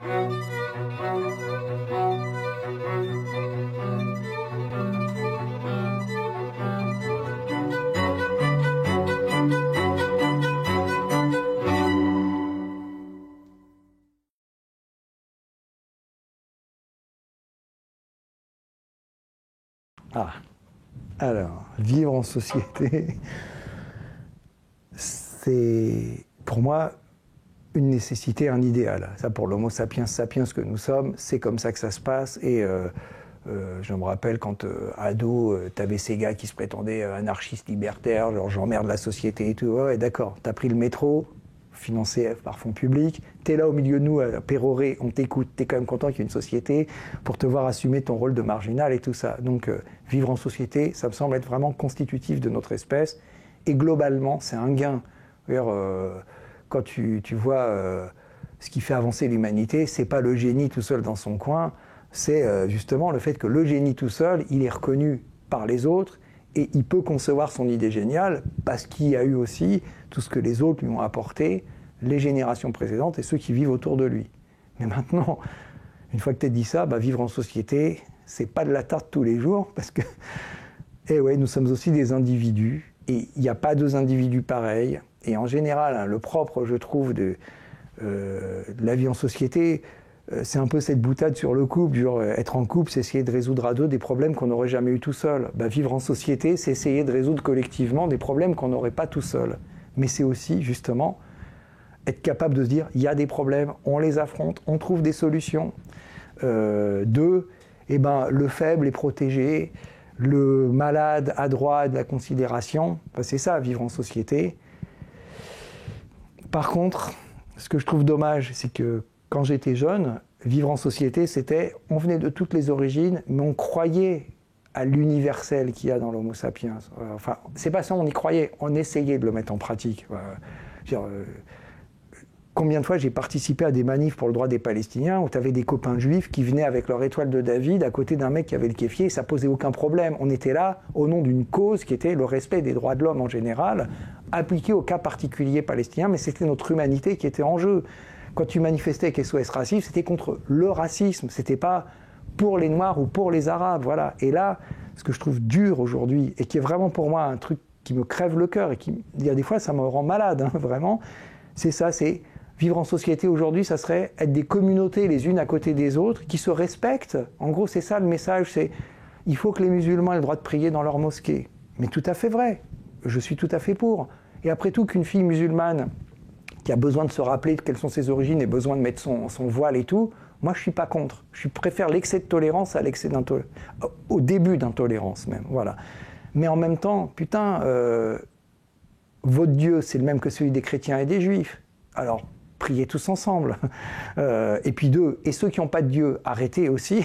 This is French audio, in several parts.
Ah, alors, vivre en société, c'est pour moi une nécessité, un idéal. Ça, pour l'homo sapiens sapiens que nous sommes, c'est comme ça que ça se passe. Et je me rappelle quand ado, t'avais ces gars qui se prétendaient anarchistes libertaires, genre j'emmerde la société et tout. Ouais, d'accord, t'as pris le métro, financé par fonds publics, t'es là au milieu de nous à pérorer, on t'écoute, t'es quand même content qu'il y ait une société pour te voir assumer ton rôle de marginal et tout ça. Donc vivre en société, ça me semble être vraiment constitutif de notre espèce. Et globalement, c'est un gain. Quand tu vois ce qui fait avancer l'humanité, c'est pas le génie tout seul dans son coin, c'est justement le fait que le génie tout seul, il est reconnu par les autres et il peut concevoir son idée géniale parce qu'il y a eu aussi tout ce que les autres lui ont apporté, les générations précédentes et ceux qui vivent autour de lui. Mais maintenant, une fois que tu as dit ça, vivre en société, c'est pas de la tarte tous les jours parce que ouais, nous sommes aussi des individus et il n'y a pas deux individus pareils. Et en général, le propre, je trouve, de la vie en société, c'est un peu cette boutade sur le couple, genre être en couple, c'est essayer de résoudre à deux des problèmes qu'on n'aurait jamais eu tout seul. Vivre en société, c'est essayer de résoudre collectivement des problèmes qu'on n'aurait pas tout seul. Mais c'est aussi, justement, être capable de se dire, il y a des problèmes, on les affronte, on trouve des solutions. Le faible est protégé, le malade a droit à de la considération. C'est ça, vivre en société. Par contre, ce que je trouve dommage, c'est que quand j'étais jeune, vivre en société, c'était, on venait de toutes les origines, mais on croyait à l'universel qu'il y a dans l'homo sapiens. Enfin, c'est pas ça, on y croyait, on essayait de le mettre en pratique. Combien de fois j'ai participé à des manifs pour le droit des Palestiniens où tu avais des copains juifs qui venaient avec leur étoile de David à côté d'un mec qui avait le kéfier et ça posait aucun problème. On était là au nom d'une cause qui était le respect des droits de l'homme en général, appliqué au cas particulier palestinien, mais c'était notre humanité qui était en jeu. Quand tu manifestais avec SOS Racisme, c'était contre le racisme, c'était pas pour les Noirs ou pour les Arabes, voilà. Et là, ce que je trouve dur aujourd'hui, et qui est vraiment pour moi un truc qui me crève le cœur, et qui, il y a des fois, ça me rend malade, vraiment, c'est ça, c'est vivre en société aujourd'hui, ça serait être des communautés les unes à côté des autres, qui se respectent. En gros, c'est ça le message, c'est il faut que les musulmans aient le droit de prier dans leur mosquée. Mais tout à fait vrai, je suis tout à fait pour. Et après tout, qu'une fille musulmane qui a besoin de se rappeler de quelles sont ses origines et besoin de mettre son voile et tout, moi je suis pas contre. Je préfère l'excès de tolérance à l'excès d'intolérance, au début d'intolérance même, voilà. Mais en même temps, putain, votre Dieu c'est le même que celui des chrétiens et des juifs. Alors, priez tous ensemble. Et puis et ceux qui n'ont pas de Dieu, arrêtez aussi.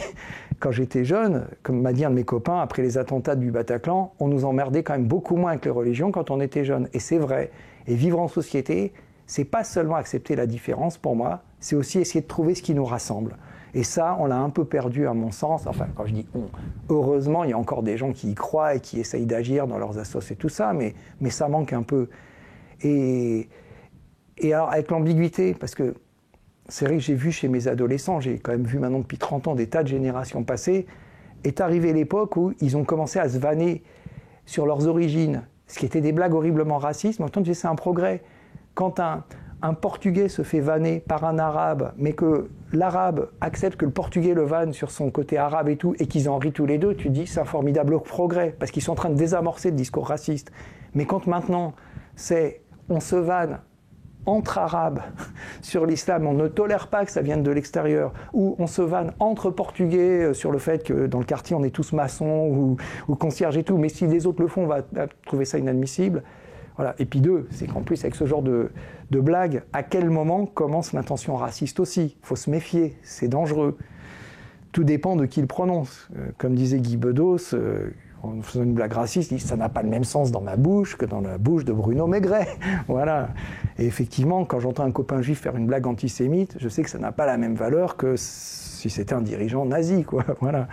Quand j'étais jeune, comme m'a dit un de mes copains, après les attentats du Bataclan, on nous emmerdait quand même beaucoup moins avec les religions quand on était jeune. Et c'est vrai. Et vivre en société, c'est pas seulement accepter la différence pour moi, c'est aussi essayer de trouver ce qui nous rassemble. Et ça, on l'a un peu perdu à mon sens. Enfin, quand je dis on, heureusement, il y a encore des gens qui y croient et qui essayent d'agir dans leurs assos et tout ça, mais ça manque un peu. Et alors, avec l'ambiguïté, parce que c'est vrai que j'ai vu chez mes adolescents, j'ai quand même vu maintenant depuis 30 ans des tas de générations passées, est arrivée l'époque où ils ont commencé à se vanner sur leurs origines, ce qui était des blagues horriblement racistes. Maintenant, c'est un progrès. Quand un Portugais se fait vanner par un Arabe, mais que l'Arabe accepte que le Portugais le vanne sur son côté arabe et tout, et qu'ils en rient tous les deux, tu te dis c'est un formidable progrès, parce qu'ils sont en train de désamorcer le discours raciste. Mais quand maintenant, on se vanne entre Arabes sur l'islam, on ne tolère pas que ça vienne de l'extérieur, ou on se vanne entre Portugais sur le fait que dans le quartier on est tous maçons ou concierges et tout, mais si les autres le font, on va trouver ça inadmissible. Voilà. Et puis c'est qu'en plus avec ce genre de blague, à quel moment commence l'intention raciste aussi ? Il faut se méfier, c'est dangereux. Tout dépend de qui le prononce. Comme disait Guy Bedos, en faisant une blague raciste, il dit « ça n'a pas le même sens dans ma bouche que dans la bouche de Bruno Maigret ». Voilà. Et effectivement, quand j'entends un copain juif faire une blague antisémite, je sais que ça n'a pas la même valeur que si c'était un dirigeant nazi, quoi. Voilà.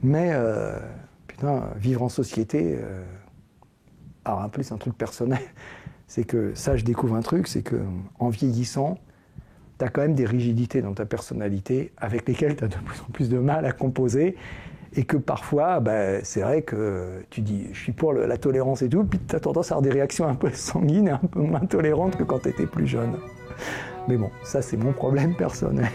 Mais, putain, vivre en société... Alors, en plus, un truc personnel, c'est que ça, je découvre un truc, c'est qu'en vieillissant, tu as quand même des rigidités dans ta personnalité avec lesquelles tu as de plus en plus de mal à composer. Et que parfois, c'est vrai que tu dis « je suis pour la tolérance et tout », puis tu as tendance à avoir des réactions un peu sanguines et un peu moins tolérantes que quand tu étais plus jeune. Mais bon, ça c'est mon problème personnel.